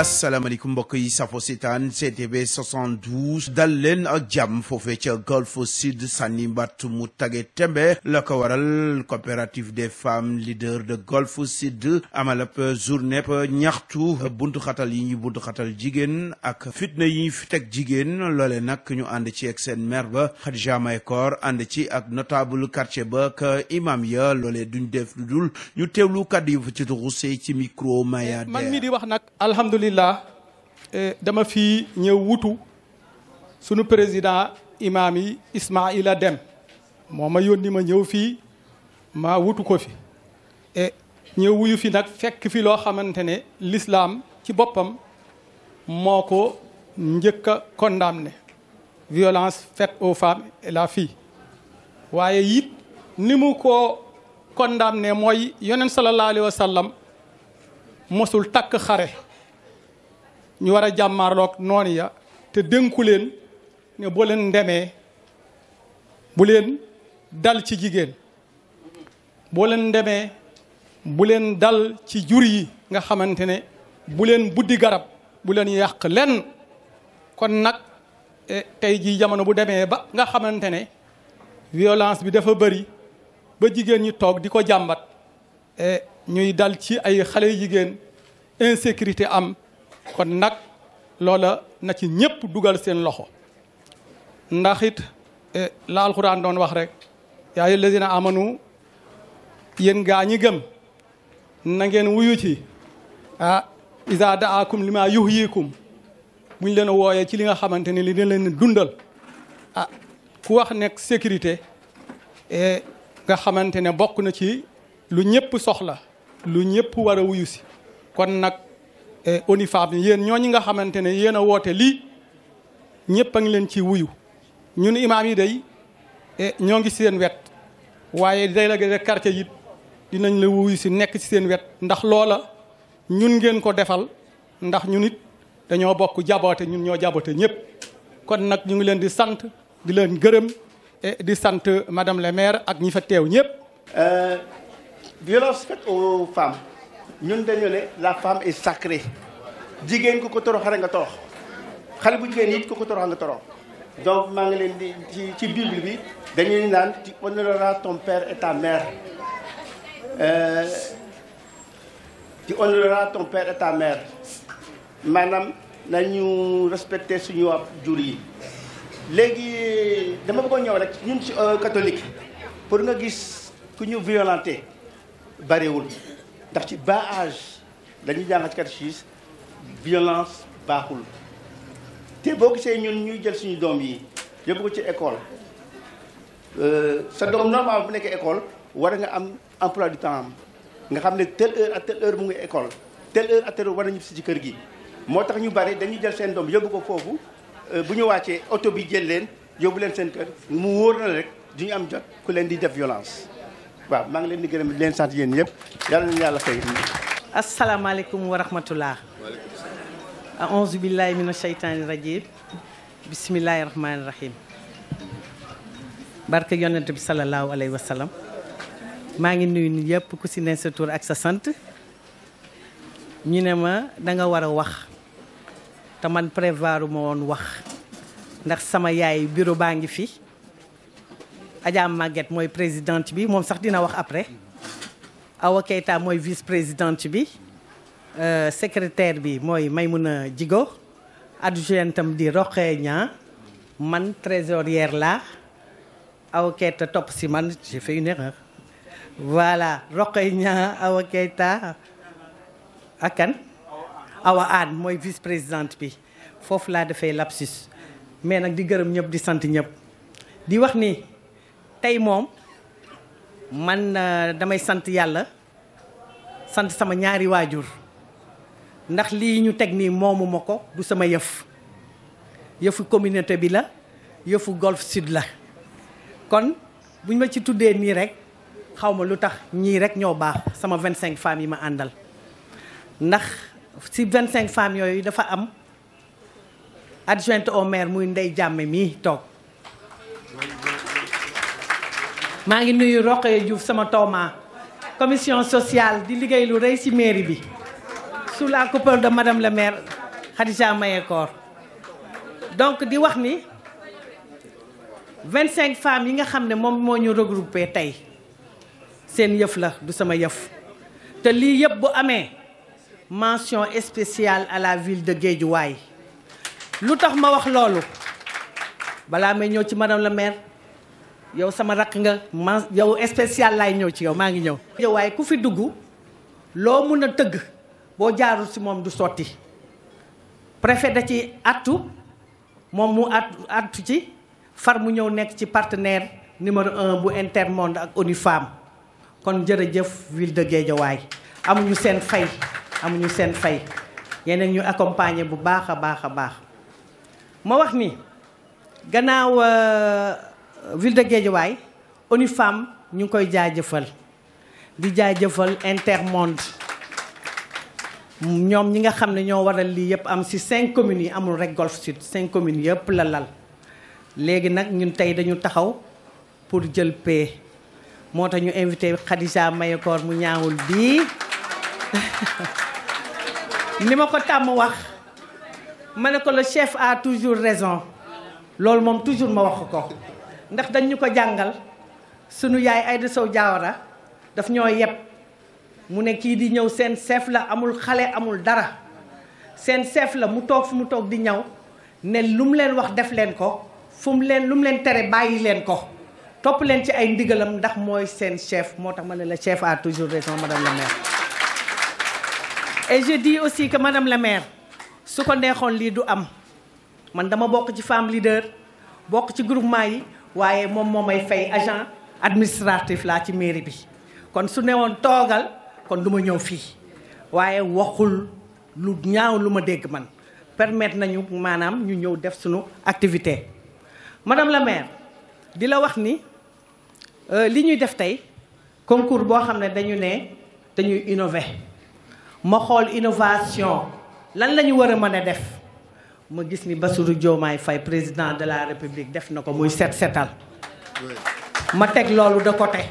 asalaamaaleykum mbokk yi safo seetaan CTV 72 dal leen ak jàmm foofee ca Golf Sud sànni mbatt mu tage tembe la ko waral coopérative des femmes leaders de Golf Sud amal ab journée ñaxtu buntu xatal yi ñu buntu xatal jigéen ak fitna yi fi teg jigéen loole nag ñu ànd ci ak seen maire ba Khadija Mahécor ànd ci ak notable quartier ba ak imam ya loole duñ def lu dul ñu teewlu kàddu yu fa ci ruusee ci micro Maya man mi di wax nag alhamdulilah dama fi ñëw wutu sunu président imam yi Ismaïla Dem moo ma yónni ma ñëw fii ma wutu ko fi ñëw wuyu fi nag fekk fi loo xamante ne l'islam ci boppam moo ko njëkk a condamné violence faite aux femmes et la fille waaye it ni mu ko condamné mooy yonent sallallahu alayhi wa sallam mosul takk xare ñu war a jàmmaarloog noonu ya te dénku leen ne boo leen ndemee bu leen dal ci jigéen boo leen ndemee bu leen dal ci jur yi nga xamante ne bu leen buddi garab bu leen yàq lenn kon nag tey jii jamono bu demee ba nga xamante ne violence bi dafa bëri ba jigéen ñi toog di ko jàmbat ñuy dal ci ay xale jigéen insécurité am kon nag loola na ci ñépp dugal seen loxo ndax it la alxuraan doon wax rek yaa ayyuhal lazina amanu yéen gaa ñi gëm na ngeen wuyu ci iza daakum lima yuhyikum buñ leen wooyee ci li nga xamante ne li dina leen dundal ku wax nekk sécurité nga xamante ne bokk na ci lu ñëpp soxla lu ñëpp war a wuyu si kon nag ONU Femmes yéen ñooñu nga xamante ne yéen a woote lii ñëpp a ngi leen ci wuyu ñun imaam yi day ñoo ngi seen wet waaye délégué de quartier yi dinañ la wuyu si nekk ci seen wet ndax loola ñun ngeen ko defal ndax ñun it dañoo bokk jaboote ñun ñoo jaboote ñëpp kon nag ñu ngi leen di sant di leen gërëm di sant madame le maire ak ñi fa teew ñëpp. Violence faite aux femmes ñun dañu ne la femme est sacrée jigéen ku ko torox rek nga torox xale bu jigéen it ku ko torox nga torox donc maa ngi leen di ci Bible bi dañuy naan tu honoreras ton père et ta mère tu honoreras ton père et ta mère maanaam nañu respecter suñu ab jur yi. léegi dama bëggoon ñëw rek ñun ci catholique pour nga gis ku ñu violenté bariwul ndax ci bas âge dañuy jàng ci catéchisme violence baaxul te boo gisee ñun ñuy jël suñu doom yi yóbbu ko ci école sa doom normal bu nekkee école war nga am emploi du temps am nga xam ne telle heure à telle heure mu ngi école telle heure à telle heure war na ñibbi si ci kër gi moo tax ñu bari dañuy jël seen doom yóbbu ko foofu bu ñu wàccee oto bi jël leen yóbbu leen seen kër mu wóor na rek du ñu am jot ku leen di def violence waaw maa ngi leen di gërëm di leen sant yéen ñëpp yàlla nañu yàlla fay. asalaamaaleykum wa rahmatullah. aouzu billahi mina shaytaani rajim bismillahi rahmaani rahim. barke yonent bi sallallahu alayhi wa sallam. maa ngi nuyu ni yëpp ku si ne sa tur ak sa sant. ñu ne ma da nga war a wax. te man prévoir ma woon wax ndax sama yaay bureau baa ngi fi Adja Maguette mooy présidente bi moom sax dina wax après Awa Keita mooy vice présidente bi secrétaire bi mooy Maymouna Djigo adjointam di Rokhaya Niang man trésorière la Awa Keita topp si man j'ai fait une erreur voilà Rokhaya Niang Awa Keita ak kan Awa Anne mooy vice présidente bi foofu laa defee lapsus mais nag di gërëm ñëpp di sant ñëpp di wax ni tey moom man damay sant yàlla sant sama ñaari waajur ndax lii ñu teg nii moomu ma ko du sama yëfu communauté bi la yëfu Golf Sud la kon buñ ma ci tuddee nii rek xaw ma lu tax ñii rek ñoo baax sama 25 femmes yi ma àndal ndax si 25 femmes yooyu dafa am adjointe au maire muy Ndey Jàmme mii toog maa ngi nuyu Rokhaya Diouf sama tooma commission sociale di liggéey lu rëy ci mairie bi sous la coupole de madame le maire Khadija Mayekor donc di wax ni 25 femmes yi nga xam ne moom moo ñu regroupé tey seen yëf la du sama yëf te lii yëpp bu amee mention spéciale à la ville de Guédiawaye lu tax ma wax loolu balaa may ñëw ci madame la maire yow sama rakk nga yow spécial laay ñëw ci yow maa ngi ñëw. Guédiawaye ku fi dugg loo mun a tëgg boo jaarul ci moom du sotti préfet da ci attu moom mu attu ci far mu ñëw nekk ci partenaire numéro 1 bu Intermonde ak ONU Femmes kon jërëjëf ville de Guédiawaye amuñu seen fay amuñu seen fay yeneen ñu accompagner bu baax a baax a baax ma wax ni gannaaw ville de Guédiawaye ONU Femmes ñu ngi koy jaajëfal di jaajëfal Intermonde ñoom ñi nga xam ne ñoo waral lii yëpp am ci 5 communes yi amul rek Golf Sud 5 communes yëpp la lal léegi nag ñun tey dañu taxaw pour jël paie moo tax ñu invité Khadija Mayekor mu ñaawul bii ni ma ko tàmm wax ma ne ko le chef a toujours raison loolu moom toujours ma wax ko ndax dañ ñu ko jàngal sunu yaay Aïda Sow Diawara daf ñoo yeb mu ne kii di ñëw seen chef la amul xale amul dara seen chef la mu toog fu mu toog di ñaw ne lu mu leen wax def leen ko lu mu leen tere bàyyi leen ko topp leen ci ay ndigalam ndax mooy seen chef moo tax ma ne la chef a toujours raison madame la maire. Et je dis aussi que madame la maire su ko neexoon lii du am man dama bokk ci femme leader bokk ci groupement yi waaye moom moo may fay agent administratif laa ci mairie bi kon su newoon toogal kon du ma ñëw fii waaye waxul lu ñaaw lu ma dégg man permettre nañu maanaam ñu ñëw def suñu activité. madame la maire di la wax ni li ñuy def tey concours boo xam ne dañuy innover ma xool innovation lan la ñu war a mën a def ma gis ni Bassirou Diomaye Faye président de la République def na ko muy set setal ma teg loolu de côté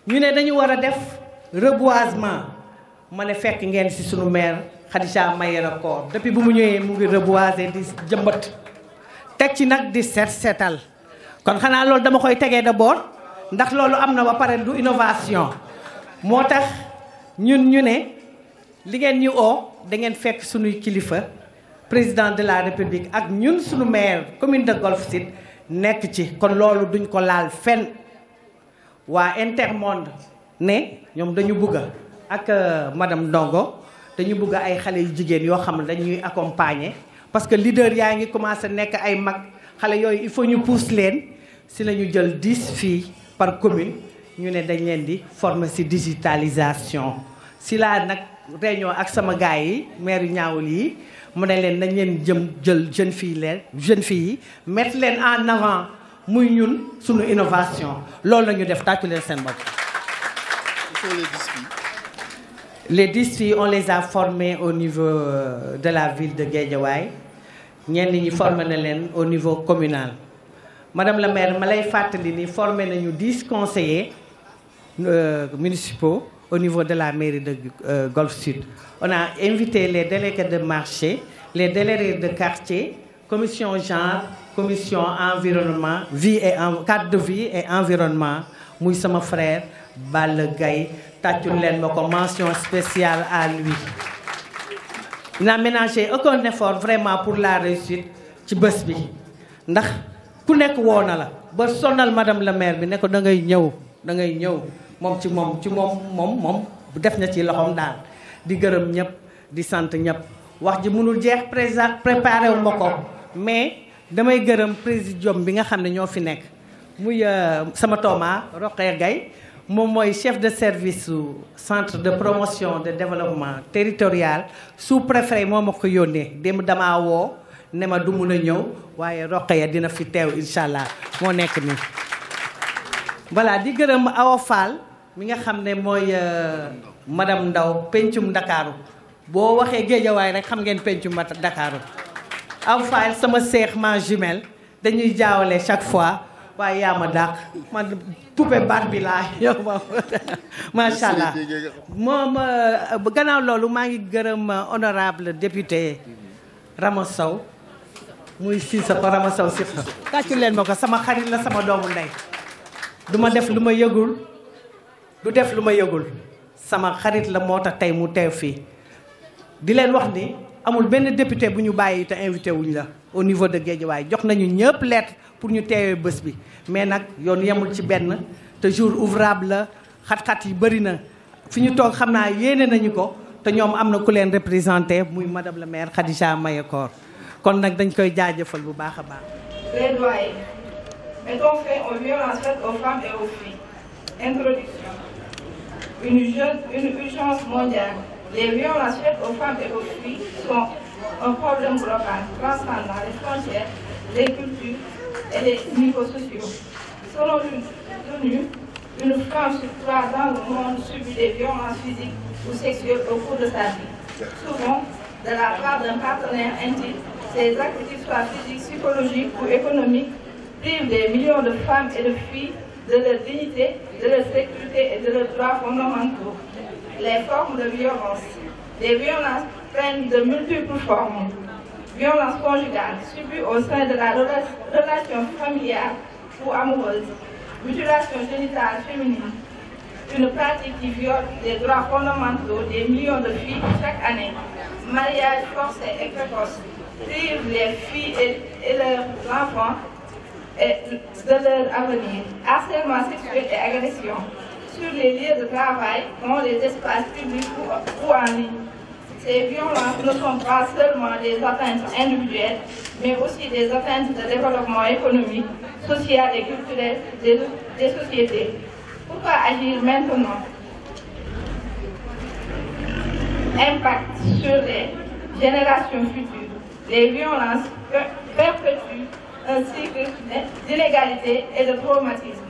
ñu ne dañu war a def reboisement ma ne fekk ngeen ci sunu maire Khadija Mayekor depuis bu mu ñëwee mu ngi reboiser di jëmbat teg ci nag di set setal kon xanaa loolu dama koy tegee d'abord ndax loolu am na ba pare du innovation moo tax ñun ñu ne li ngeen ñu oo da ngeen fekk sunuy kilifa président de la République ak ñun sunu maire commune de Golf Sud nekk ci kon loolu duñ ko laal fenn waa Intermonde ne ñoom dañu bëgg ak madame Ndongo dañu bëgg ay xale yu jigéen yoo xam ne dañuy accompagner parce que leader yaa ngi commencé nekk ay mag xale yooyu il faut ñu pousse leen si la ñu jël 10 filles par commune ñu ne dañ leen di former ci digitalisation si laa nag réunion ak sama gars yi maire yu ñaawul yi mu ne leen nañ leen jël jeune filles yi mettre leen en avant muy ñun suñu innovation loolu la ñu def tàccu leen seen bopp. Les 10 filles on les a formées au niveau de la ville de Guédiawaye ñenn ñi formé na leen au niveau communal. Madame la maire ma lay fàttali ni formé nañu 10 conseillers municipaux au niveau de la mairie de Golf Sud. On a invité les délégués de marché, les délégués de quartier, commission genre, commission environnement, cadre de vie et environnement muy sama frère Balla Gaye tàccul leen ma ko mention spéciale à lui. Il n'a ménagé aucun effort vraiment pour la réussite ci bés bi ndax ku nekk woo na la ba sonal madame la maire bi ne ko da ngay ñëw moom def na ci loxoom daal di gërëm ñëpp di sant ñëpp wax ji mënul jeex préparé wu ma ko mais damay gërëm présidium bi nga xam ne ñoo fi nekk muy sama tooma Rokhaya Gaye moom mooy chef de service su centre de promotion de développement territorial sous-préfet moo ma ko yónnee démb damaa woo ne ma du mun a ñëw waaye Rokhaya dina fi teew incha allah moo nekk nii. voilà di gërëm Awa Fall mi nga xam ne mooy madame Ndaw pencum Ndakaaru boo waxee Géejawaay rek xam ngeen pencum Ndakaaru Awa Fall sama seex ma jumelle dañuy jaawale chaque fois waaye yaa ma dàq man poupée Barbie laa yow macha allah moom gannaaw loolu maa ngi gërëm honorable député Rama Sow muy Cissé ko Rama Sow Cissé tàccu leen ma ko sama xarit la sama doomu ndey du ma def lu ma yëgul du def lu ma yëgul sama xarit la moo tax tey mu teew fii di leen wax ni amul benn député bu ñu bàyyi te invité wuñ la au niveau de Guédiawaye jox nañu ñëpp lettre pour ñu teewee bés bi mais nag yoon yemul ci benn te jour ouvrable la xat-xat yi bëri na fi ñu toog xam naa yéene nañu ko te ñoom am na ku leen représenté muy madame la maire Khadija Mayakor kon nag dañ koy jaajëfal bu baax a baax. Plaidoyer. Mettons fin aux violences faites aux femmes et aux filles. Introduction. Une urgence mondiale. Les violences faites aux femmes et aux filles sont un problème global, transcendant les frontières, les cultures et les niveaux sociaux. Selon l'ONU, une femme sur 3 dans le monde subit des violences physiques ou sexuelles au cours de sa vie, souvent de la part d'un partenaire intime. Ces actes, qu'ils soient physiques, psychologiques ou économiques, privent des millions de femmes et de filles de leur dignité, de leur sécurité et de leurs droits fondamentaux. Les formes de violence. Les violences prennent de multiples formes. Violence conjugale, subie au sein de la relation familiale ou amoureuse. Mutilation génitale féminine. Une pratique qui viole les droits fondamentaux des millions de filles chaque année. Mariage forcé et précoce. Prive les filles et leurs enfants de leur avenir. Harcèlement sexuel et agression. Sur les lieux de travail, dans les espaces publics ou en ligne. Ces violences ne sont pas seulement des atteintes individuelles, mais aussi des atteintes de développement économique, social et culturel des sociétés. Pourquoi agir maintenant? Impact sur les générations futures. Les violences perpétuent un cycle d'inégalité et de traumatisme.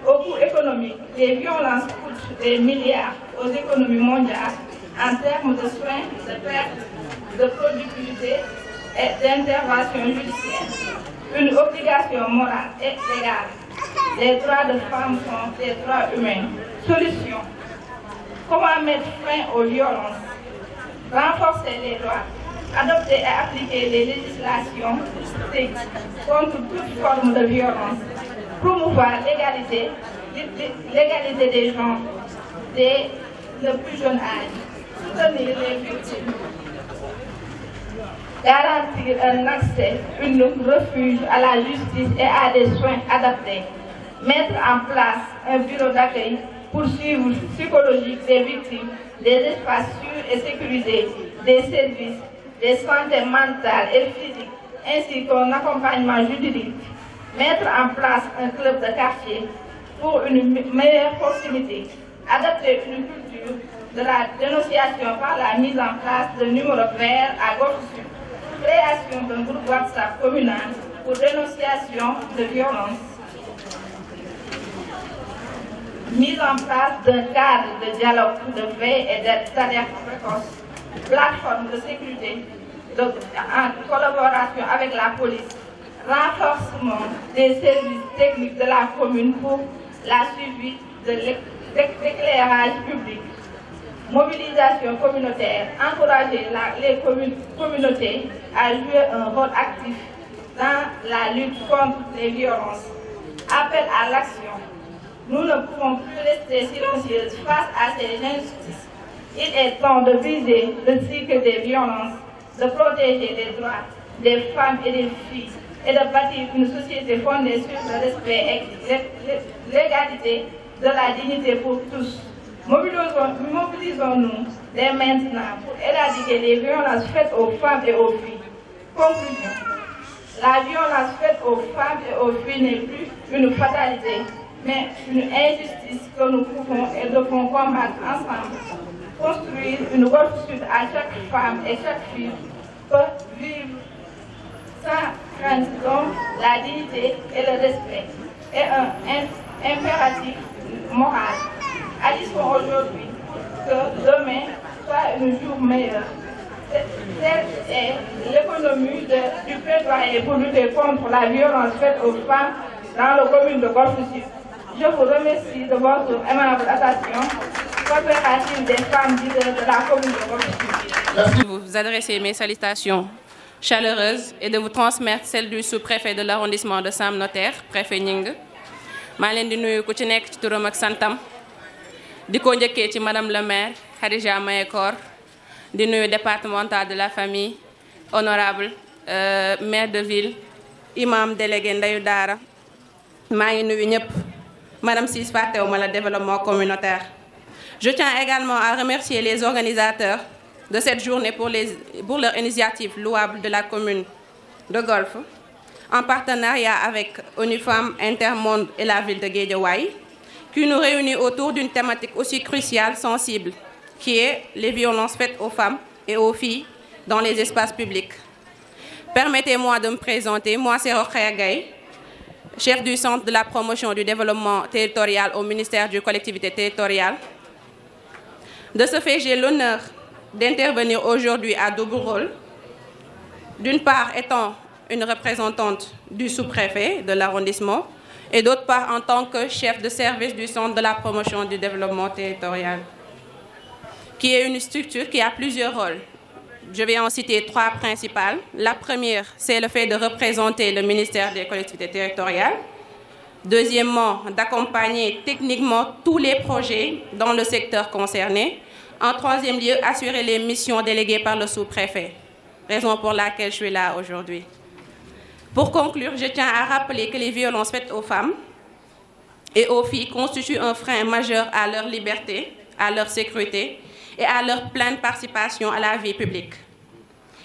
Au coût économique, les violences coûtent des milliards aux économies mondiales en termes de soins, de pertes, de productivité et d'intervention judiciaire. Une obligation morale et légale. Les droits de femmes sont des droits humains. Solution. Comment mettre fin aux violences? Renforcer les droits. Adopter et appliquer les législations strictes contre toute forme de violence. Promouvoir l'égalité des genres dès le plus jeune âge. Soutenir les victimes. Garantir un accès, un refuge à la justice et à des soins adaptés. Mettre en place un bureau d'accueil pour suivre psychologique des victimes, des espaces sûrs et sécurisés, des services, des santé mentale et physique, ainsi qu'un accompagnement juridique. Mettre en place un club de quartier pour une meilleure proximité. Adapter une culture de la dénonciation par la mise en place de numéros verts à gauche sud. Création d'un groupe WhatsApp communal pour dénonciation de violence. Mise en place d'un cadre de dialogue, de veille et d'alerte précoce. Plateforme de sécurité en collaboration avec la police. Renforcement des services techniques de la commune pour la suivi de l'éclairage public. Mobilisation communautaire. Encourager les communautés à jouer un rôle actif dans la lutte contre les violences. Appel à l'action. Nous ne pouvons plus rester silencieuses face à ces injustices. Il est temps de briser le cycle des violences, de protéger les droits des femmes et des filles et de bâtir une société fondée sur le respect et l'égalité de la dignité pour tous. Mobilisons-nous dès maintenant pour éradiquer les violences faites aux femmes et aux filles. Conclusion. La violence faite aux femmes et aux filles n'est plus une fatalité, mais une injustice que nous pouvons et devons combattre ensemble. Construire une Golf Sud à chaque femme et chaque fille peut vivre sans crainte, donc la dignité et le respect est un impératif moral. Agissons aujourd'hui que demain soit un jour meilleur. Telle est l'économie du plaidoyer pour lutter contre la violence faite aux femmes dans la commune de Golf Sud. Je vous remercie de votre aimable attention. Coopérative des femmes leaders de la commune de Golf Sud. Vous adressez mes salutations chaleureuse et de vous transmettre celle du sous-préfet de l'arrondissement de Sam Notaire, préfet Gning. maa leen di nuyu ku ci nekk ci turam ak santam di ko njëkkee ci madame le maire Khadija Mayekor di nuyu départemental de la famille honorable maire de ville imam délégué Ndeyu Daara maa ngi nuyu ñëpp madame Ciss fàttewuma la développement communautaire. Je tiens également à remercier les organisateurs de cette journée pour leur initiative louable de la commune de Golf, en partenariat avec ONU Femmes, Intermonde et la ville de Guédiawaye, qui nous réunit autour d'une thématique aussi cruciale, sensible, qui est les violences faites aux femmes et aux filles dans les espaces publics. Permettez-moi de me présenter, moi c'est Rokhaya Gaye, chef du centre de la promotion du développement territorial au ministère des collectivités territoriales. De ce fait, j'ai l'honneur d'intervenir aujourd'hui à double rôle, d'une part étant une représentante du sous-préfet de l'arrondissement et d'autre part en tant que chef de service du centre de la promotion du développement territorial, qui est une structure qui a plusieurs rôles. Je vais en citer 3 principales. La première, c'est le fait de représenter le ministère des collectivités territoriales. Deuxièmement, d'accompagner techniquement tous les projets dans le secteur concerné. En troisième lieu, assurer les missions déléguées par le sous-préfet, raison pour laquelle je suis là aujourd'hui. Pour conclure, je tiens à rappeler que les violences faites aux femmes et aux filles constituent un frein majeur à leur liberté, à leur sécurité et à leur pleine participation à la vie publique.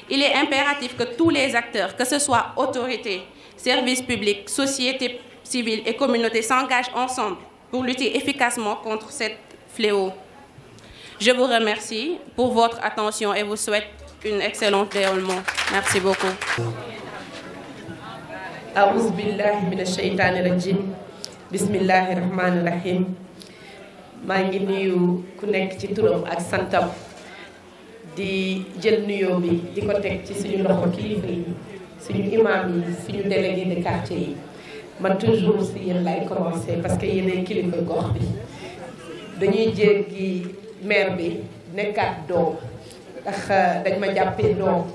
Il est impératif que tous les acteurs, que ce soit autorités, services publics, sociétés civiles et communautés, s'engagent ensemble pour lutter efficacement contre ce fléau. Je vous remercie pour votre attention et vous souhaite une excellente déroulement. Merci beaucoup. A'udhu billahi minash shaytanir rajim. Bismillahir rahmanir rahim. maa ngi nuyu ku nekk ci turam ak santam di jël nuyoo bi di ko teg ci suñu loxo kilifa yi suñu imam yi suñu délégué de quartier yi man toujours si yéen lay commencer parce que yéenay kilifa gox bi dañuy jéggi maire bi nekkaat doom ndax dañ ma jàppee doom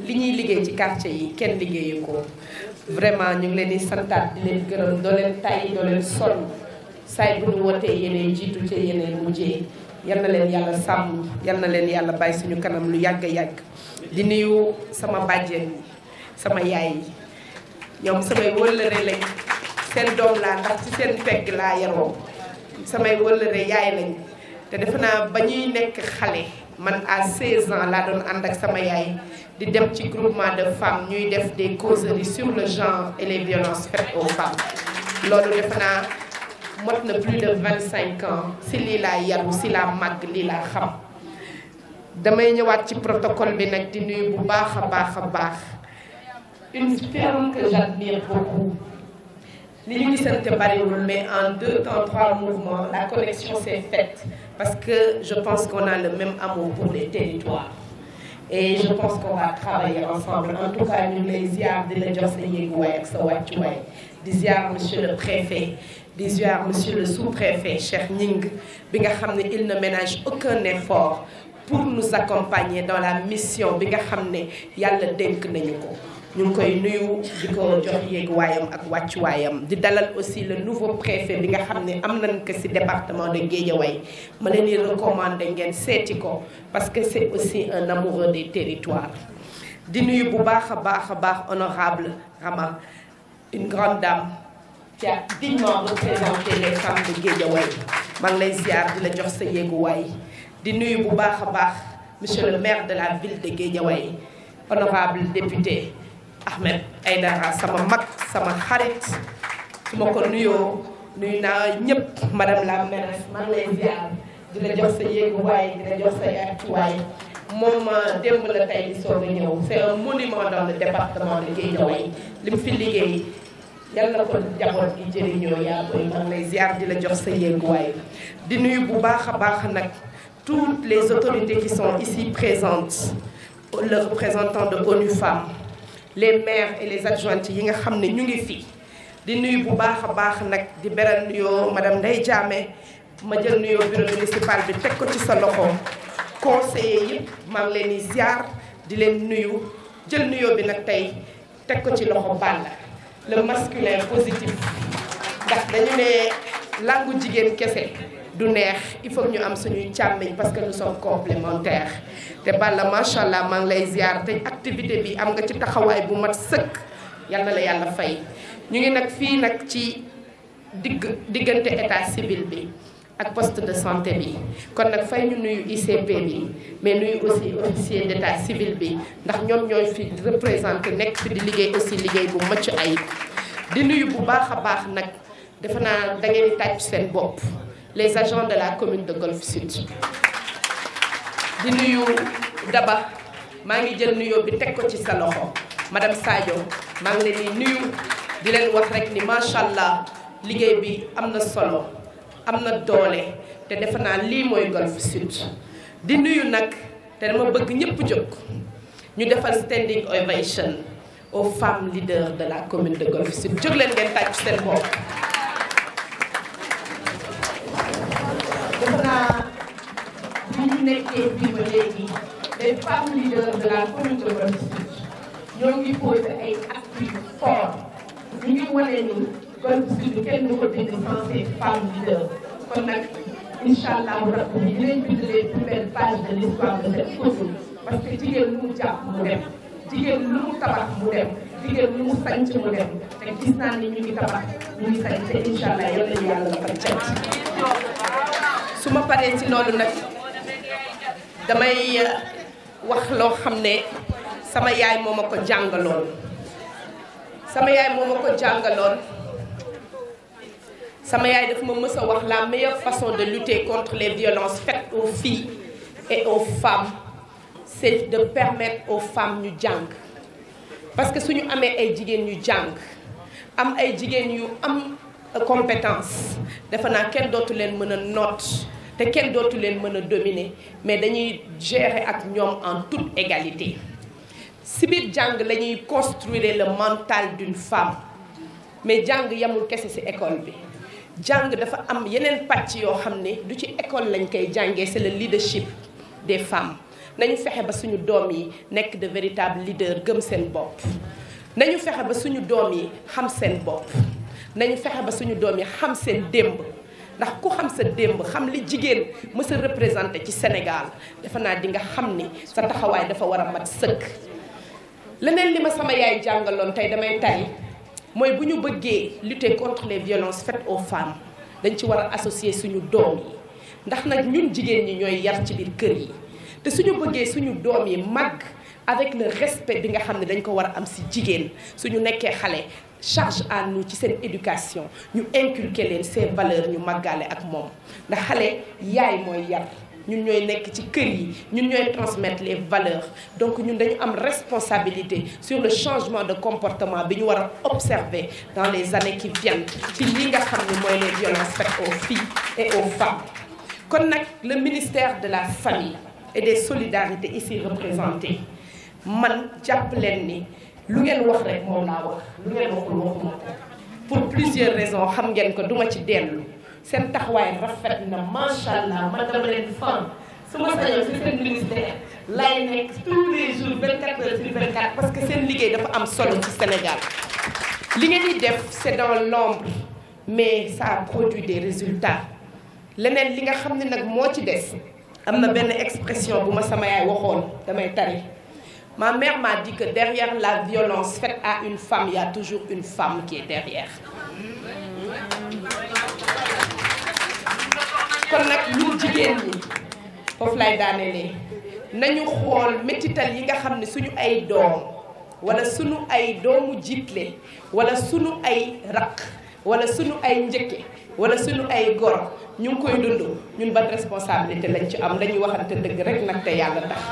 li ñuy liggéey ci quartier yi kenn liggéeyu ko vraiment ñu ngi leen di santaat di leen gërëm doo leen tàyyi doo leen sonn saay bu ñu wootee yeneen jiitu ci yeneen mujjee yal na leen yàlla sàmm yal na leen yàlla bàyyi suñu kanam lu yàgg di nuyu sama bàjjen yi sama yaay yi ñoom samay wëllëre lañ seen doom laa ndax ci seen pegg laa yaroo samay wëllëre yaay lañ te defe naa ba ñuy nekk xale man à 16 ans laa doon ànd ak sama yaay di dem ci groupement de femmes ñuy def des causeries sur le genre et les violences faites aux femmes loolu defe naa mot na plus de 25 ans si lii laa yaru si laa màgg lii laa xam damay ñëwaat ci protocole bi nag di nuyu bu baax a baax une femme que j'admire beaucoup li ñu gisante bariwul mais en 2 temps 3 mouvements la connexion s'est faite parce que je pense qu'on a le même amour pour les territoires et je pense qu'on va travailler ensemble en tout cas ñu ngi lay ziar di la jox sa yéeguwaay ak sa wàccuwaay di ziar monsieur le préfet di ziar monsieur le sous-préfet Cheikh Gning bi nga xam ne il ne ménage aucun effort pour nous accompagner dans la mission bi nga xam ne yàlla dénk nañu ko ñu ngi koy nuyu di ko jox yéeguwaayam ak wàccuwaayam di dalal aussi le nouveau préfet bi nga xam ne am nañ ko ci département de Guédiawaye ma leen di recommander ngeen seeti ko parce que c'est aussi un amoureux des territoires di nuyu bu baax a baax honorable Rama une grande dame qui a dignement représenté les femmes de Guédiawaye maa ngi lay ziar di la jox sa yéeguwaay di nuyu bu baax a baax monsieur le maire de la ville de Guédiawaye honorable député Ahmed Aïdara sama mag sama xarit su ma ko nuyoo nuyu naa ñëpp madame la mairesse maa ngi lay ziar di la jox sa yéeguwaay di la jox sa yaatuwaay moom démb la tey di soog a ñëw c'est un monument dans le département de Guédiawaye li mu fi liggéey yàlla na ko njaboot gi jëriñoo yaa koy maa ngi lay ziar di la jox sa yéeguwaay di nuyu bu baax a baax nag toutes les autorités qui sont ici présentes le représentant de ONU Femmes les maires et les adjointes yi nga xam ne ñu ngi fi di nuyu bu baax a baax nag di beral nuyoo madame Ndeye Diamé ma jël nuyoo bureau municipal bi teg ko ci sa loxo conseiller yëpp maa ngi leen di ziar di leen nuyu jël nuyoo bi nag tey teg ko ci loxo Balla le masculin positif ndax dañu ne langu jigéen kese du neex il faut que ñu am suñuy càmmiñ parce que nous sommes complémentaires te Balla macha allah maa ngi lay ziar te activité bi am nga ci taxawaay bu mat sëkk yal na la yàlla fay. ñu ngi nag fii nag ci diggante état civil bi ak poste de santé bi kon nag fay ñu nuyu ICP bi mais nuyu aussi officier d' état civil bi ndax ñoom ñooy fi représenté nekk fi di liggéey aussi liggéey bu mucc ayib di nuyu bu baax a baax nag defe naa da ngeen di tàcc seen bopp les agents de la commune de Golf Sud. di nuyu Daba maa ngi jël nuyoo bi teg ko ci sa loxo madame Sadio maa ngi leen di nuyu di leen wax rek ni macha allah liggéey bi am na solo am na doole te defe naa lii mooy Golf Sud. di nuyu nag te dama bëgg ñëpp jóg ñu defal standing ovation aux femmes leaders de la commune de Golf Sud jóg leen ngeen tàcc seen bopp. defe naa bi ñu nekkee fii ba léegi les femmes leaders de la commune de Golf Sud ñoo ngi posé ay actes yu fort ñu ngi wane ni Golf Sud kenn du ko bind sans ces femmes leaders kon nag incha allah rabbi bi dinañ bind les plus belles pages de l'histoire de cette commune parce que jigéen lu mu jàpp mu dem jigéen lu mu tabax mu dem jigéen lu mu sanc mu dem te gis naa ni ñu ngi tabax ñu ngi sanc te incha allah yal nañu yàlla dafa cat. su ma paree ci loolu nag damay wax loo xam ne sama yaay moo ma ko jàngaloon sama yaay moo ma ko jàngaloon sama yaay daf ma mës a wax la meilleure façon de lutter contre les violences faites aux filles et aux femmes c'est de permettre aux femmes ñu jàng parce que suñu amee ay jigéen ñu jàng am ay jigéen yu am compétence defe naa kenn dootu leen mën a noot te kenn dootu leen mën a dominer mais dañuy gérer ak ñoom en toute égalité si biir jàng la ñuy construire le mental d'une femme mais jàng yamul kese ci école bi jàng dafa am yeneen pàcc yoo xam ne du ci école lañ koy jàngee c'est le leadership des femmes nañu fexe ba suñu doom yi nekk de véritables leaders gëm seen bopp nañu fexe ba suñu doom yi xam seen bopp nañu fexe ba suñu doom yi xam seen démb ndax ku xam sa démb xam li jigéen mës a représenté ci Sénégal defe naa di nga xam ni sa taxawaay dafa war a mat sëkk. leneen li ma sama yaay jàngaloon tey damay tari mooy bu ñu bëggee lutter contre les violences faites aux femmes dañ ci war a associer suñu doom yi ndax nag ñun jigéen ñi ñooy yar ci biir kër yi te suñu bëggee suñu doom yi màgg avec le respect bi nga xam ne dañ ko war a am si jigéen suñu nekkee xale charge à nous ci seen éducation ñu inculquer leen ces valeurs ñu màggaale ak moom ndax xale yaay mooy yar ñun ñooy nekk ci kër yi ñun ñooy transmettre les valeurs donc ñun dañu am responsabilité sur le changement de comportement bi ñu war a observer dans les années qui viennent ci li nga xam ne mooy les violences faites aux filles et aux femmes. kon nag le ministère de la famille et des solidarités ici représenté man jàpp leen ni lu ngeen wax rek moom laa wax lu ngeen waxul waxuma ko pour plusieurs raisons xam ngeen ko duma ci dellu seen taxawaay rafet na macha allah man dama leen fan su ma sañoon si seen ministère lay nekk tous les jours 24 heures sur 24 parce que seen liggéey dafa am solo ci Sénégal li ngeen di def c'est dans l'ombre mais ça a produit des résultats leneen li nga xam ne nag moo ci des am na benn expression bu ma sama yaay waxoon damay tari ma mère m'a dit que derrière la violence faite à une femme il y a toujours une femme qui est derrière. kon nag ñun jigéen ñi foofu lay daanelee nañu xool métital yi nga xam ne suñu ay doom wala suñu ay doomu jiitle wala suñu ay rakk wala suñu ay njëkke wala suñu ay goro ñu ngi koy dund ñun ban responsabilité lañ ci am dañuy waxante dëgg rek nag te yàlla tax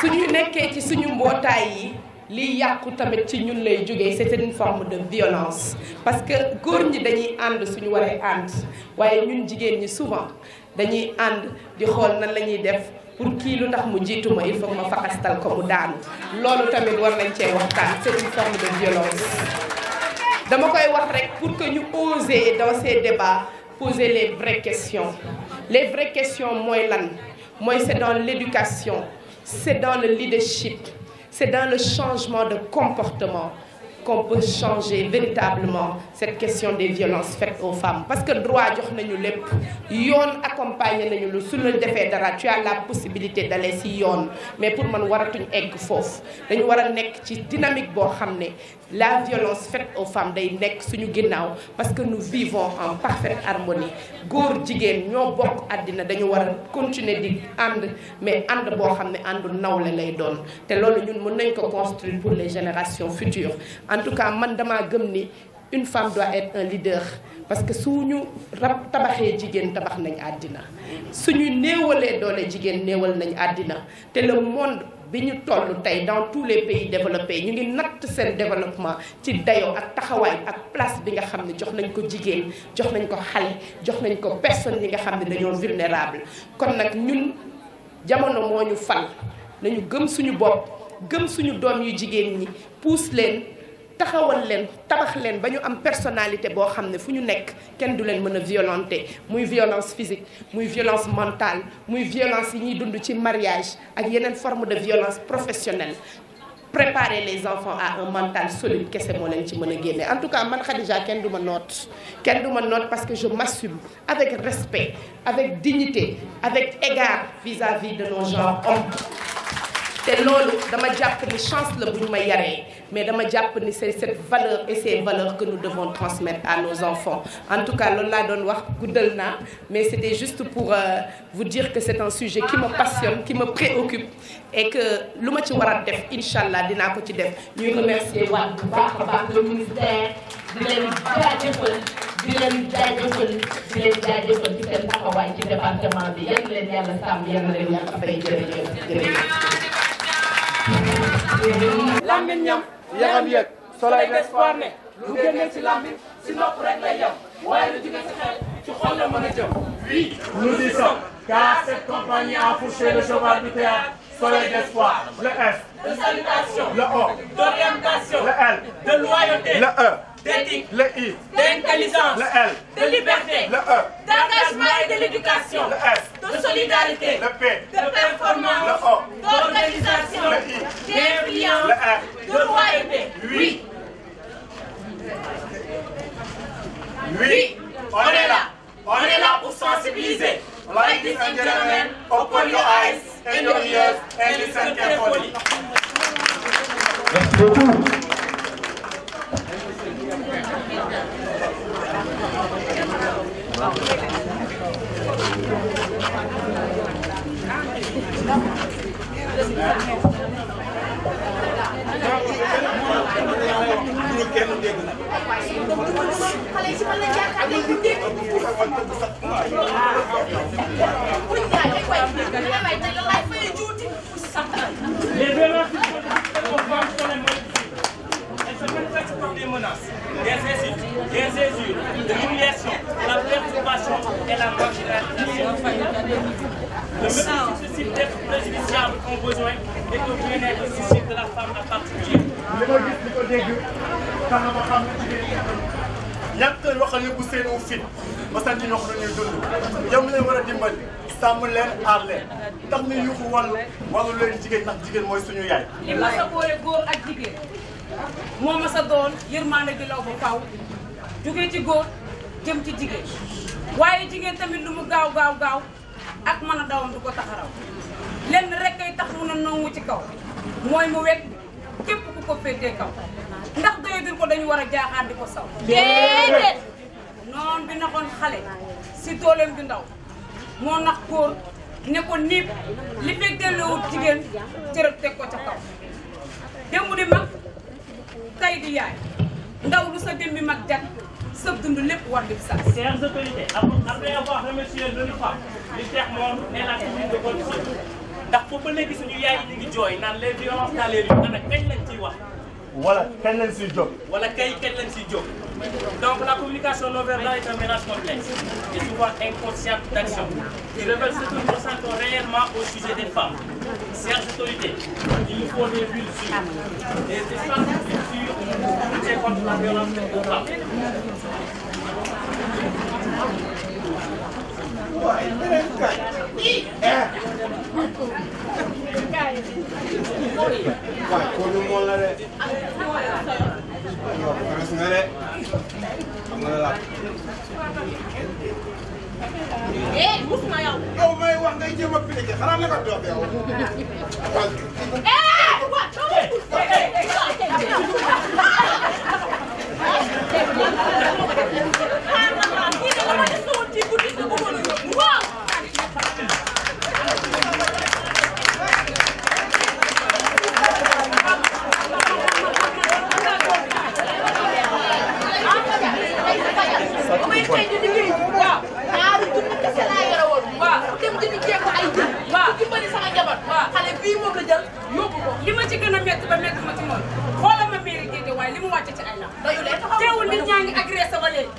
suñu nekkee ci suñu mbootaay yi liy yàqu tamit ci ñun lay jógee c'est une forme de violence parce que góor ñi dañuy ànd suñu waree ànd waaye ñun jigéen ñi souvent dañuy ànd di xool nan la ñuy def pour kii lu tax mu jiitu ma il faut ma faxastal ko mu daanu loolu tamit war nañ cee waxtaan c'est une forme de violence. dama koy wax rek pour que ñu oser dans ces débats poser les vraies questions mooy lan mooy c'est dans l'éducation c'est dans le leadership, c'est dans le changement de comportement qu'on peut changer véritablement cette question des violences faites aux femmes. Parce que droit jox nañu lépp yoon accompagner nañu lu su la defee dara tu as la possibilité d'aller si yoon mais pour man waratuñ egg foofu dañu war a nekk ci dynamique boo xam ne la violence faite aux femmes day nekk suñu ginnaaw parce que nous vivons en parfaite harmonie góor jigéen ñoo bokk àddina dañu war a continuer di ànd mais ànd boo xam ne àndu nawle lay doon te loolu ñun mën nañ ko construire pour les générations futures. En tout cas man damaa gëm ni une femme doit être un leader parce que suñu tabaxee jigéen tabax nañ àddina suñu néewalee doole jigéen néewal nañ àddina te le monde bi ñu toll tey dans tous les pays développés ñu ngi natt seen développement ci dayoo ak taxawaay ak place bi nga xam ne jox nañ ko jigéen jox nañ ko xale jox nañ ko personnes yi nga xam ne dañoo vulnérable kon nag ñun jamono moo ñu fal nañu gëm suñu bopp gëm suñu doom yu jigéen ñi pousse leen taxawal leen tabax leen ba ñu am personnalité boo xam ne fu ñu nekk kenn du leen mën a violenter muy violence physique muy violence mentale muy violence yi ñuy dund ci mariage ak yeneen forme de violence professionnelle. Préparer les enfants à un mental solide kese moo leen ci mën a génne en tout cas man Khadija kenn du ma noot parce que je m'assume avec respect avec dignité avec égard vis-à-vis de nos gens hommes. te loolu dama jàpp ni chance la bu ñu ma yaree mais dama jàpp ni c'est cette valeur et ces valeurs que nous devons transmettre à nos enfants en tout cas loolu laa doon wax guddal naa mais c'était juste pour vous dire que c'est un sujet qui me passionne qui me préoccupe et que lu ma ci war a def incha allah dinaa ko ci def ñuy remercier waat bu baax a baax le ministère di leen jaajëfal ci seen taxawaay ci département bi yal leen yàlla sàmm yal leen yàlla fay jërëjëf. Lamine ñam yaxam yëg Soleil d'Espoir ne lu génnee ci lamine si nopp rek lay yem waaye lu jóge ci xel ci xol la mën a jëm. Oui, nous y sommes car cette compagnie a fourché le cheval du théâtre Soleil d'Espoir. Le S de salutation, le O d'orientation, le L de loyauté, le E d'éthique, le I d'intelligence, le L de liberté, le E d'engagement et de l'éducation, le S de solidarité, le P de performance, le O d'organisation, le I d'influence, le R de royauté. Oui. Oui, on est là pour sensibiliser. Ladies and gentlemen, open your eyes and your ears and listen carefully. Merci beaucoup. Les violences aux femmes sont les moyens. Elles se manifestent par des menaces, des insultes, des injures, de l'humiliation, la perturbation et la marginalisation. Le mécanisme suscite d'être préjudiciable aux besoins et au bien-être suscite de la femme en particulier. ñàkk a waxal yëpp seen u fit ba sax ñu wax lu ñuy dund yow mi leen war a dimbali sàmm leen aar leen tax ñu yuuxu wàllu leen jigéen ndax jigéen mooy suñu yaay. li ma sa boole góor ak jigéen moo ma sa doon yërmande gi law ba faaw jógee ci góor jëm ci jigéen waaye jigéen tamit lu mu gaaw ak mën a dawam du ko taxaraw lenn rek kay tax mu ne nangu ci kaw mooy mu wekk képp ku ko féetee kaw ndax doyadul ko dañu war a jaaxaan di ko saw. déedéet noonu bi naxoon xale si dooleem bi ndaw moo nax góor ne ko niib li fekk delloowut jigéen cërëb teg ko ca kaw démb di mag tay di yaay ndaw lu sa dem bi mag jag sëb dund lépp war di sax. Chers autorités, après avoir remercié l'ONU Femmes, l'UNICEF Monde et la commune de Golf-Sud ndax foofu ba léegi suñu yaay yi ñu ngi jooy naan les violences dans les rues ana kañ lañ ciy wax. Voilà, kañ lañ siy jóg. Voilà, kañ lañ siy jóg. Donc la communication non verbale est un mélange complexe et souvent inconsciente d'action qui révèle ce que nous ressentons réellement au sujet des femmes. Chères autorités, il nous faut des villes sûres, des espaces sûrs pour lutter contre la violence faite aux femmes. li ma ci gën a métti ba métti ma ci mooy xoolal ma mairie Guédiawaye li mu wàcce ci ay ndaw teewul nit ñaa ngi agressé ba léegi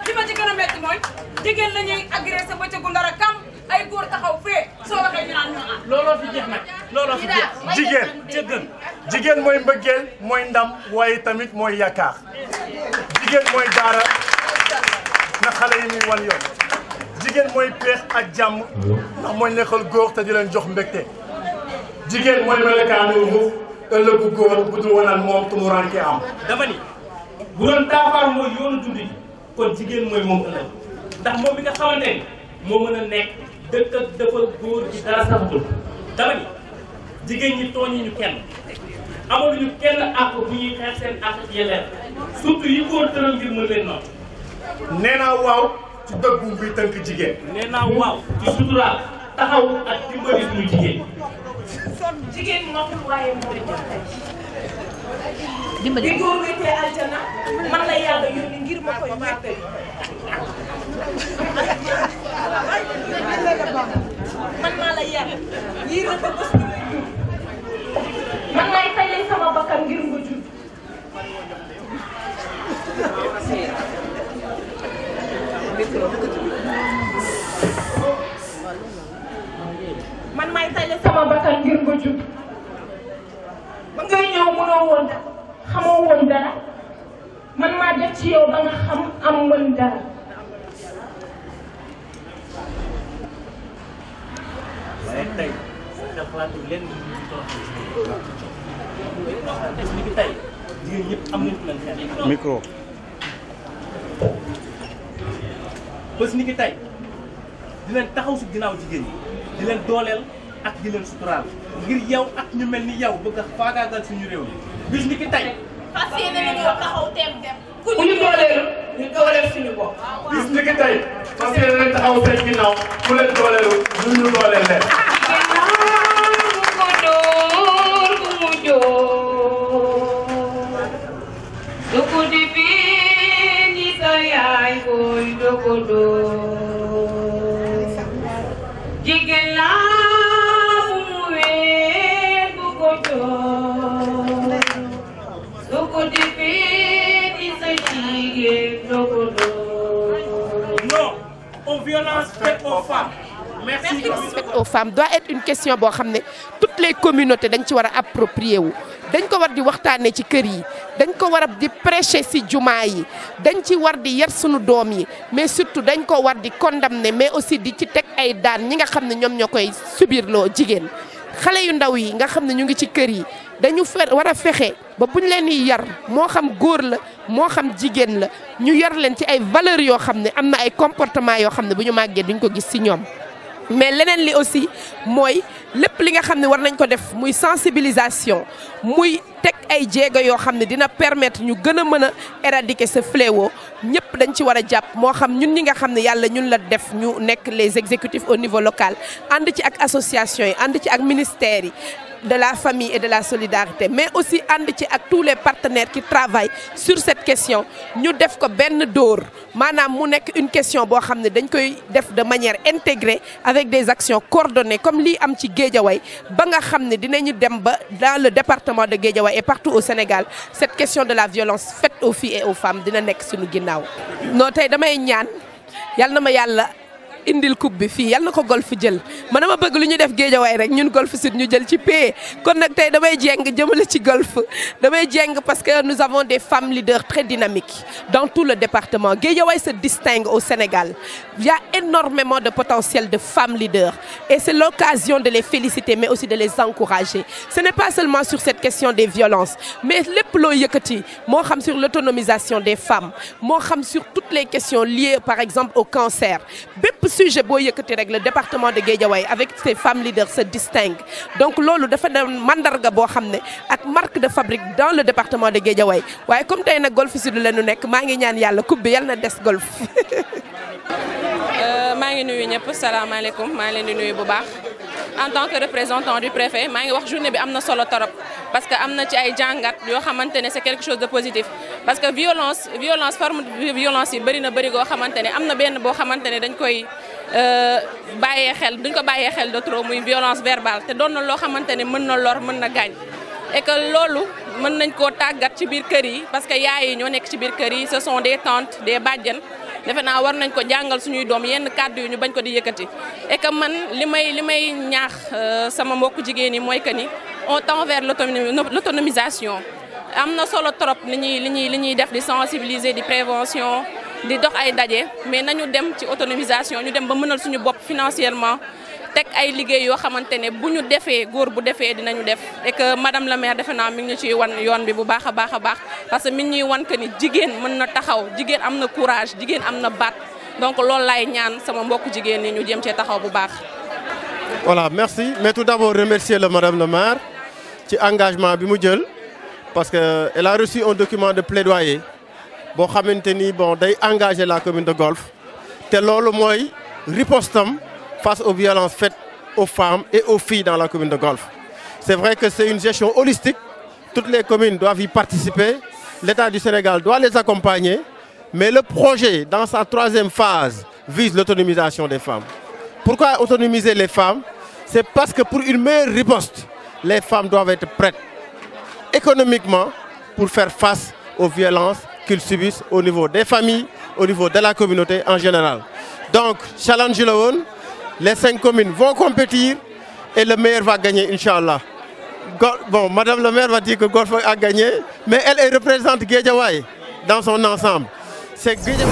li ma ci gën a métti mooy jigéen la ñuy agressé ba ca Gundara kam ay góor taxaw fee soo waxee ñu naan ñoo am looloo fi jeex nag looloo fi jeex jigéen mooy mbëggeel mooy ndam waaye tamit mooy yaakaar jigéen mooy daara na xale yi muy wan yoon jigéen mooy peex ak jàmm ndax mooy nekkal góor te di leen jox mbégte jigéen mooy melakaanu ruuf ëllëgu góor bu dul wanaan moom tumuraanke am dama ni bu doon taafaar mooy yoonu dund gi kon jigéen mooy moom ëllëg ndax moom bi nga xamante ni moo mën a nekk dëkk ak dafa góor gi dara saxatul dama ni jigéen ñi tooñi ñu kenn amaluñu kenn àq bu ñuy xeex seen àq ci yelleef surtout yi góor tëral ngir mën leen noonu. nee naa waaw ci dëggu bi tënk jigéen. nee naa waaw ci suturaal taxaw ak dimbali suñu jigéen. jigéen noppul waaye moo di jox tey. dimbali bi góor wéetee aljana man la yàlla yónni ngir ma koy wéetal. man maa la yàlla yii la ba bés bi ngay jur. man maay taylee sama bakkan ngir nga jur. man maay taylee sama bakkan ngir nga jur. ba ngay ñëw mënoo woon dara xamoo woon dara man maa def ci yow ba nga xam am mën dara. waaye tey xalaatu leen ni ki tey jigéen ñëpp am nañu leen xel. micro. bés ni ki tey di leen taxaw si ginnaaw jigéen ñi di leen dooleel ak di leen suturaal ngir yow ak ñu mel ni yow bëgg a faagaagal suñu réew mi bis ni ki tey. fas yéene nañoo taxaw teem ku ñu dooleel ñu dooleel suñu bopp. bis ni ki tey fas yéene nañ taxaw seen ginnaaw ku leen dooleelu ñu dooleel leen. Violence faite aux femmes. Merci. Faite aux femmes doit être une question boo xam ne toutes les communautés dañ ci war a approprier wu dañ ko war di waxtaanee ci kër yi dañ ko war a di prêcher ci jumaa yi dañ ci war di yar sunu doom yi mais surtout dañ ko war di condamner mais aussi di ci teg ay daan ñi nga xam ne ñoom ñoo koy subirloo jigéen xale yu ndaw yi nga xam ne ñu ngi ci kër yi dañu war a fexe ba buñ leen di yar moo xam góor la moo xam jigéen la ñu yar leen ci ay valeurs yoo xam ne am na ay comportement yoo xam ne bu ñu màggee duñ ko gis ci ñoom. mais leneen li aussi mooy lépp li nga xam ne war nañ ko def muy sensibilisation muy teg ay jéego yoo xam ne dina permettre ñu gën a mën a éradiquer ce fléau ñëpp dañ ci war a jàpp moo xam ñun ñi nga xam ne yàlla ñun la def ñu nekk les exécutifs au niveau local ànd ci ak association yi ànd ci ak ministères yi de la famille et de la solidarité mais aussi ànd ci ak tous les partenaires qui travaillent sur cette question ñu def ko benn dóor maanaam mu nekk une question boo xam ne dañ koy def de manière intégrée avec des actions coordonnées comme lii am ci Guédiawaye ba nga xam ne dinañu dem ba dans le département de Guédiawaye et partout au Sénégal cette question de la violence faite aux filles et aux femmes dina nekk suñu ginnaaw. non tey damay ñaan yal na ma yàlla indil coupe bi fii yal na ko Golf jël man dama bëgg lu ñu def Guédiawaye rek ñun Golf Sud ñu jël ci paie kon nag tey damay jeng jëmale ci Golf damay jeng parce que nous avons des femmes leaders très dynamiques dans tout le département. Guédiawaye se distingue au Sénégal. Il y a énormément de potentiel de femmes leaders et c'est l'occasion de les féliciter mais aussi de les encourager. Ce n'est pas seulement sur cette question des violences mais lépp loo yëkkati moo xam sur l'autonomisation des femmes moo xam sur toutes les questions liées par exemple au cancer bépp sujet boo yëkkati rek le département de Guédiawaye avec ses femmes leaders se distingue donc loolu dafa dem mandarga boo xam ne ak marque de fabrique dans le département de Guédiawaye waaye comme tey nag Golf Sud la ñu nekk maa ngi ñaan yàlla coupe bi yal na des Golf. maa ngi nuyu ñëpp salaamaaleykum maa ngi leen di nuyu bu baax en tant que représentant du préfet maa ngi wax journée bi am na solo torop parce que am na ci ay jàngat yoo xamante ne c'est quelque chose de positif parce que violence forme de violence yi bëri na bëri goo xamante ne am na benn boo xamante ne dañ koy duñ ko bàyyee xel de trop muy violence verbale te doon na loo xamante ne mën na lor mën na gaañ et que loolu mën nañ koo tàggat ci biir kër yi parce que yaay yi ñoo nekk ci biir kër yi ce sont des tantes des bàjjen defe naa war nañ ko jàngal suñuy doom yenn kàddu yu ñu bañ ko di yëkkati et que man li may ñaax sama mbokku jigéen yi mooy que ni on tend vers l'autonomisation am na solo trop li ñuy def di sensibiliser di prévention di dox ay daje mais nañu dem ci autonomisation ñu dem ba mënal suñu bopp financièrement teg ay liggéey yoo xamante ne bu ñu defee góor bu defee dinañu def et que madame la maire defe naa mi ngi ñu ciy wan yoon bi bu baax a baax a baax parce que mi ngi ñuy wan que ni jigéen mën na taxaw jigéen am na courage jigéen am na baat donc loolu laay ñaan sama mbokku jigéen ñi ñu jéem cee taxaw bu baax. Voilà, merci. Mais tout d'abord remercier le madame le maire ci engagement bi mu jël parce que elle a reçu un document de plaidoyer boo xamante ni bon day engager la commune de Golf te loolu mooy ripostam face aux violences faites aux femmes et aux filles dans la commune de Golf. C'est vrai que c'est une gestion holistique. Toutes les communes doivent y participer. L'État du Sénégal doit les accompagner. Mais le projet, dans sa troisième phase, vise l'autonomisation des femmes. Pourquoi autonomiser les femmes? C'est parce que pour une meilleure riposte, les femmes doivent être prêtes économiquement pour faire face aux violences qu'ils subissent au niveau des familles, au niveau de la communauté en général. Donc, challenge la woon. Les 5 communes vont compétir et le meilleur va gagner, Inch'Allah. Bon, madame le maire va dire que Golf a gagné, mais elle représente Guédiawaye dans son ensemble. C'est Guédiawaye.